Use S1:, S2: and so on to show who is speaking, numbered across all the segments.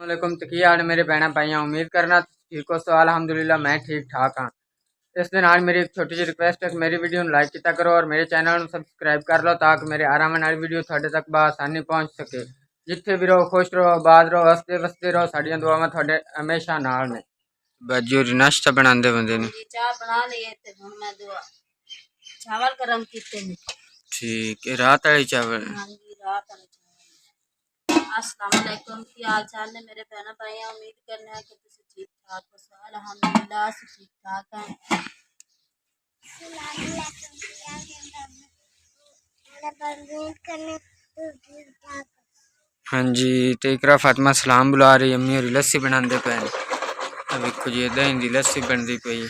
S1: वालेकुम तो की हाल मेरे भैन भाई, उम्मीद करना ठीक हो। तो अल्हम्दुलिल्लाह मैं ठीक ठाक हाँ। इस दिन आज मेरी एक छोटी सी रिक्वेस्ट है कि मेरी वीडियो ਨੂੰ लाइक किया करो और मेरे चैनल ਨੂੰ सब्सक्राइब कर लो ताकि मेरे आराम वाली वीडियो ਤੁਹਾਡੇ तक बआसानी पहुँच सके। जिथे भी रहो खुश रहो, आबाद रहो, हसते वसते रहो। साड़ियाँ दुआवां ਤੁਹਾਡੇ हमेशा नाल ने। बाजू नाश्ता बनाते बंदे ने
S2: चाह बना लिए थे, हुण मैं दुआ चावल गरम कीते ने।
S1: ठीक है, रात वाले चावल।
S2: हां जी, रात वाले चावल। अस्सलाम वालेकुम, की हाल चाल है मेरे बहना भाई? उम्मीद करने हैं कि तुम ठीक ठाक हो। अल्हम्दुलिल्लाह से ठीक ठाक हैं।
S1: हाँ जी, तो इकरा फातिमा सलाम बुला रही, अम्मी और लस्सी बनाते पे। देखो जी दही की लस्सी बनती पई।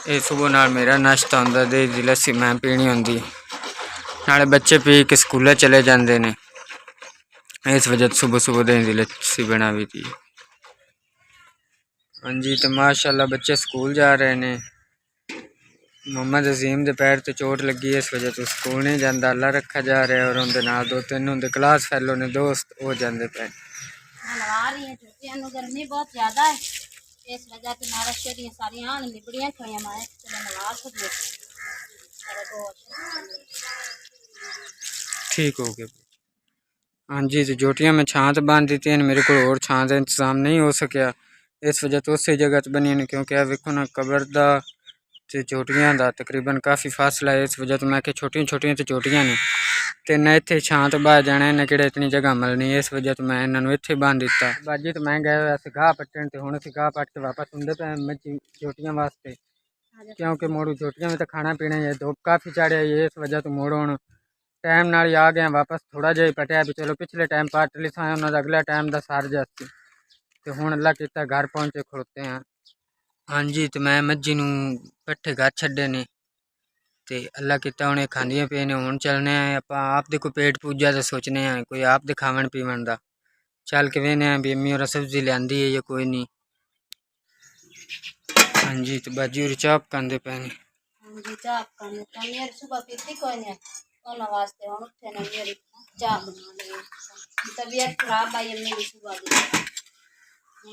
S1: ये सुबह नाल मेरा नाश्ता होंदा, दही की लस्सी मैं पीनी होंदी। नाले बच्चे पी के स्कूले चले जाते हैं, इस वजह से सुबह सुबह दही की लस्सी बना भी थी। हाँ जी, तो माशाल्लाह बच्चे स्कूल जा रहे हैं। मोहम्मद अजीम के पैर तो चोट लगी है, इस वजह से स्कूल नहीं जाता। अल्लाह रखा जा रहा है और उनके नाल दो तीन उनके क्लास फैलो ने दोस्त हो जाते पे।
S2: गर्मी बहुत ज्यादा है, इस वजह से नारा शेरी सारियां लिबड़ियां खोया माए चलो नवा खुद
S1: ठीक हो गया। हाँ जी, तो जोटियाँ मैं छांत बांध दी थी, मेरे को और छां का इंतजाम नहीं हो सकिया, इस वजह तो उसी जगह बनी नहीं। क्योंकि अब वेखो ना कबर का तो चोटियां का तकरीबन काफ़ी फासला है, इस वजह तो मैं कि छोटियां छोटियां तो चोटियां ने तो न इतने छां तो बाहर जाना इन्हें कि इतनी जगह मिलनी है, इस वजह तो मैं इन्होंने इतने बांध दिता। बाजी तो मैं गया हुआ घाह पट्टन, तो हूँ अं घाह पट के वापस आते पे मैं चोटियां वास्ते। क्योंकि मोड़ू चोटियां में तो खाना पीना ही है, धुप काफ़ी चढ़िया है, इस वजह तो मोड़ हूँ टाइम नाल ही आ गए वापस। थोड़ा जिहा पटिया भी, चलो पिछले टाइम पट ली सा, उन्होंने अगले टाइम का सार जाती। तो हूँ अल्लाह किता घर पहुँचे खड़ोते हैं। हाँ जी, तो मैं मज्जी नूं पट्ठे घर छड्डे ने ते अल्लाह किता उन्हें खांदियां पे ने। हुण चलने आप दे कोई पेट पूजा तो सोचने हैं कोई आप दे खावन पीवन दा। चल के वेने भी अम्मी और सब्जी लियांदी है या कोई नहीं। हाँ जी, तो बाजी और चाप कांदे पे ने।
S2: हां जी, चाप कांदे पे मेरी सुबह पीती कोई नहीं, उन्होंने वास्ते हुण उठे ने मेरी चाह बना ली। तबीयत खराब आई मेरी सुबह दी,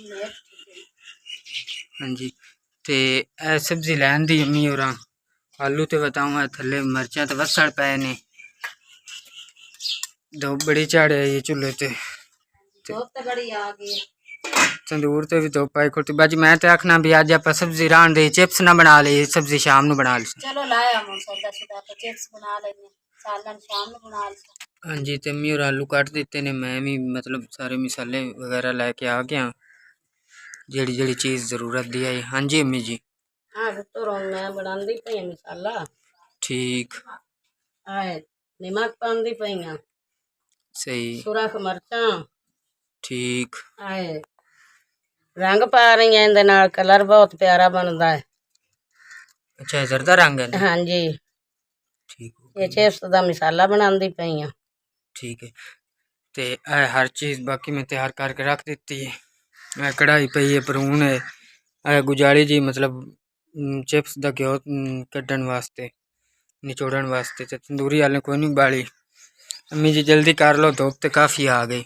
S2: लेट थी।
S1: हाँ जी, ते सब्जी लैन दी अम्मी और आलू तो बताऊँ थले मिर्चा तो वसण पे ने। धुप बड़ी झाड़े आई चूल्हे ते,
S2: धुप तो बड़ी आ गई,
S1: तंदूर ते भी धुप आई खुटी। बाजी मैं तो आखना भी अज आप सब्जी रान दे चिप्स ना बना ली, सब्जी शाम नू बना ली।
S2: चलो लाया हम सौदा सुदा तो चिप्स बना लेंगे, सालन शाम नू बना ली।
S1: हाँ जी, तो अम्मी और आलू काट दिते ने, मैं भी मतलब सारे मसाले वगैरह लैके आ गया, जेड़ी जेड़ी चीज़ जरूरत दी आई। हाँ जी अम्मी जी।
S2: हाँ तो रोन मैं बनांदी पई मसाला।
S1: ठीक
S2: आए नमक पांदी पई हां,
S1: सही
S2: सुरख मिर्चा।
S1: ठीक
S2: आए रंग पा रही हैं, इहदे नाल कलर बहुत प्यारा बनता है।
S1: अच्छा जरदा रंग है।
S2: हाँ जी,
S1: ठीक
S2: ये चिप्स दा मसाला बनांदी पई हां।
S1: ठीक है, ते हर चीज़ बाकी मैं तैयार करके रख दी है। कढ़ाई पई है, भरून है गुजारी जी, मतलब चिप्स का घ्यो कड्डन वास्ते निचोड़न वास्ते। तो तंदूरी आले कोई नहीं बाली। अम्मी जी जल्दी कर लो, धुप तो काफ़ी आ गई।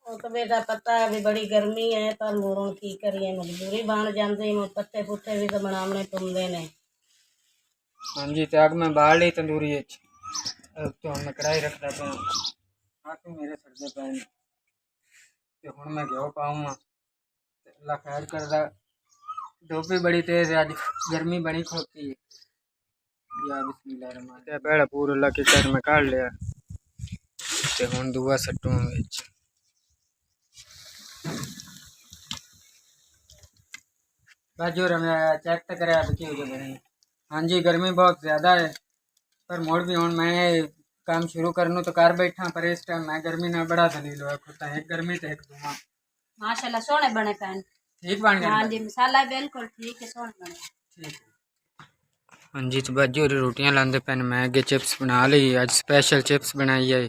S2: वो तो बेटा पता है भी बड़ी गर्मी है, पर मोरों की करिए मजबूरी बन जाती है, पत्ते पुत्ते भी तो बनाने तुमदे ने।
S1: हाँ जी, तो अग मैं बाल ली तंदूरी तो मैं कढ़ाई रखता पाँ, हाथ मेरे सड़ते पे ने। तो हुण मैं घ्यो पाऊँगा, अल्लाह खैर करदा। धुप भी बड़ी तेज है, अज गर्मी बड़ी खड़ोती है। या बिस्मिल्लाह पहला पूरा अल्लाह के कर मैं काट लिया, तो हुण दूआ सट्टू विच। बाजू मैं चेक तो कराया बची हो बनी। हाँ जी, गर्मी बहुत ज़्यादा है, पर मोड़ भी हूँ मैं काम शुरू करनू तो कर बैठा, पर इस टाइम मैं गर्मी ना बड़ा दलील हुआ खुदा, एक गर्मी तो एक धुआं।
S2: माशाल्लाह सोने बने पैन,
S1: ठीक बन गया।
S2: हाँ जी, मसाला बिल्कुल ठीक है, सोने बने।
S1: हाँ जी, तो बाजू और रोटियां लाते पैन, मैं अगे चिप्स बना ली, अज स्पेशल चिप्स बनाई है।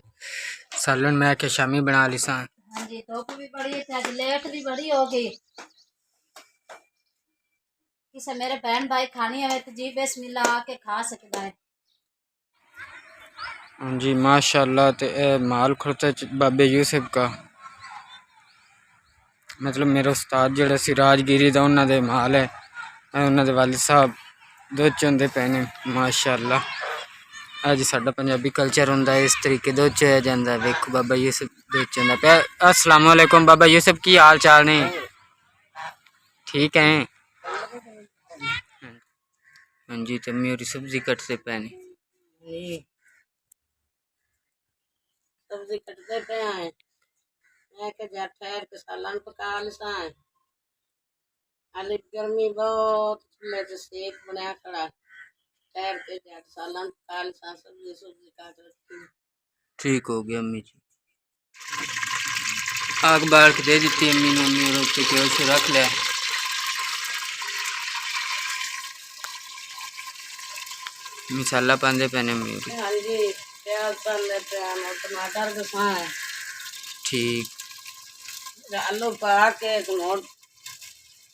S1: सालन मैं आखे शामी बना ली सा।
S2: हाँ जी, धुप भी बड़ी है, अज लेट भी बड़ी हो गई। किसे मेरे बहन भाई खानी है तो जी बिस्मिल्लाह आके खा सकता है।
S1: हाँ जी माशाल्लाह, तो माल खुलता बाबे यूसुफ का। मतलब मेरा उस्ताद जिहड़ा सी राजगिरी दा उन्हां दे माल है उन्हां दे वालिद साहब दुध चोंदे पे ने माशाअल्लाह। अज साडा पंजाबी कल्चर हुंदा है इस तरीके दुध चोया जांदा है। वेखो बाबा यूसुफ दुध चोंदा पे। अस्सलाम वालेकुम बाबा यूसुफ, की हाल चाल ने? ठीक है। हाँ जी, तो मेरी सब्जी कटते पे ने।
S3: सब्जी कटते पे हैं। मैं के जा ठहर के सालन पका लसा है। हाली गर्मी बहुत, चूल्हे से सेक बनाया खड़ा। ठहर के जा सालन पका लसा, सब्जी सब्जी काट रखी।
S1: ठीक हो गया अम्मी जी। आग बाल के दे दी अम्मी ने। अम्मी रोटी के से रख लिया। मसाला पांदे पे ने अम्मी।
S3: हाँ जी, प्याज पाने पे हैं, टमाटर घसा है।
S1: ठीक।
S3: आलू पा के मोट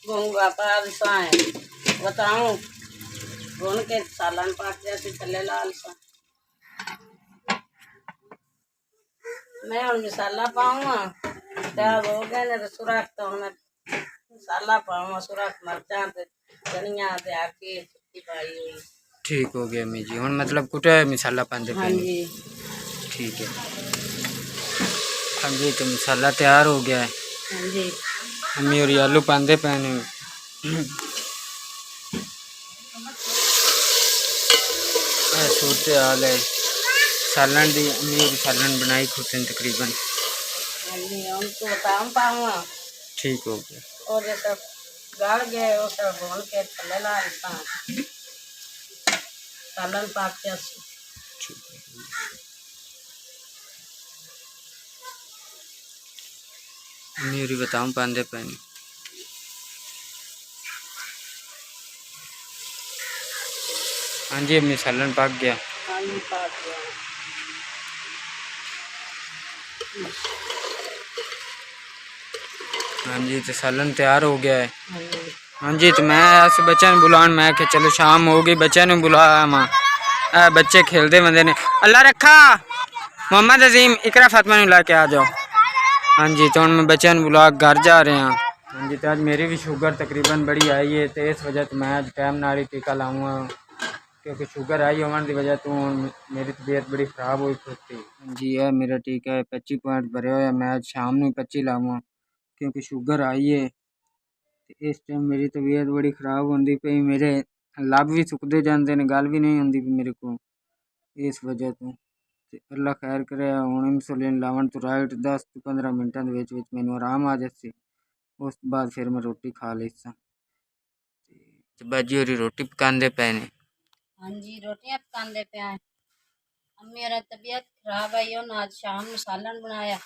S3: गोंगा पा लसा है। बताऊं भून के सालन पाक जैसे चले लाल सा। मैं और मसाला पाऊंगा। प्याज हो गए ने तो सुराख तो मैं मसाला पाऊंगा। सुराख मिर्चा ते धनिया ते आके चुट्टी पाई हुई।
S1: ठीक हो गया अम्मी जी। हुन मतलब कुटे मसाला पांदे पे
S3: हाँ
S1: ने।
S3: जी,
S1: ठीक है। हाँ जी, तो मसाला तैयार हो गया है।
S3: हाँ जी,
S1: अम्मी और आलू पांदे पे ने। सूरत हाल है सालन दी। अम्मी और सालन बनाई खुद ने तकरीबन।
S3: हाँ जी, उनको बताऊं पाऊंगा।
S1: ठीक हो गया।
S3: और जैसे गल गए वो सब भून के थले ला लेता सालन पाक के अस्सी।
S1: अम्मी और बताऊं पांदे पे ने। हाँ जी अम्मी, सालन पक गया।
S3: हाँ जी, पाक गया।
S1: हाँ जी, तो सालन तैयार हो गया है।
S3: हाँ जी,
S1: हाँ जी, तो मैं ऐसे बच्चे ने बुलान, मैं कि चलो शाम हो गई, बच्चे ने बुलाया मां। बच्चे खेलते बंदे ने। अल्लाह रखा मोहम्मद अजीम इकरा फातिमा ने लाके आ जाओ। हाँ जी, तो मैं बच्चे ने बुला घर जा रहे हैं। हाँ जी, तो आज मेरी भी शुगर तकरीबन बड़ी आई है, तो इस वजह से मैं आज टाइम नाल टीका लाऊंगा क्योंकि शुगर आई होने की वजह तो मेरी तबीयत बड़ी ख़राब हुई थी। हाँ जी, है मेरा टीका है 25 पॉइंट भरे हुए। मैं आज शाम में 25 लाऊंगा क्योंकि शुगर आई है। इस टाइम मेरी तबीयत बड़ी ख़राब होती पई, मेरे लब भी सुकते जाते हैं, गल भी नहीं होती मेरे को इस वजह तो। अल्लाह खैर करे, हूँ इंसुलिन लावन तो राइट 10 to 15 मिनटा मैनू आराम आ जाए। उस बाद फिर मैं रोटी खा लेसा। बाजी होरी रोटी पकांदे पे ने।
S2: हाँ जी, रोटियां पकांदे पे हैं। अम्मी मेरा तबीयत खराब आई और आज शाम में सालन बनाया।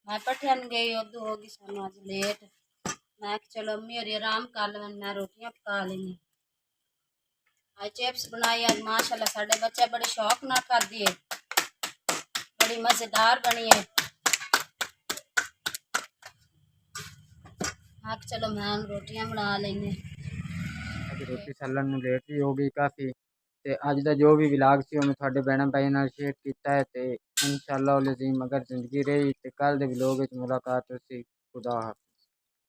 S2: मैं पठियान गई, उदू हो गई सानू आज लेट। मैं कि चलो अम्मी और आराम कर लेवन, मैं रोटियां पका लेनी। आज चिप्स बनाई। आज माशाल्लाह साडे बच्चे बड़े शौक ना खाधी है, बड़ी मजेदार बनी है। मैं कि चलो मैं रोटियां बना लेने।
S1: अज रोटी सालन में लेट भी हो गई काफ़ी। ते अज दा जो भी विलाग सी मैं थोड़े बहन भाई नाल शेयर किया है। ते इंशाअल्लाह अज़ीम अगर जिंदगी रही तो कल दे व्लॉग विच मुलाकात होसी। खुदा हाफ़िज़।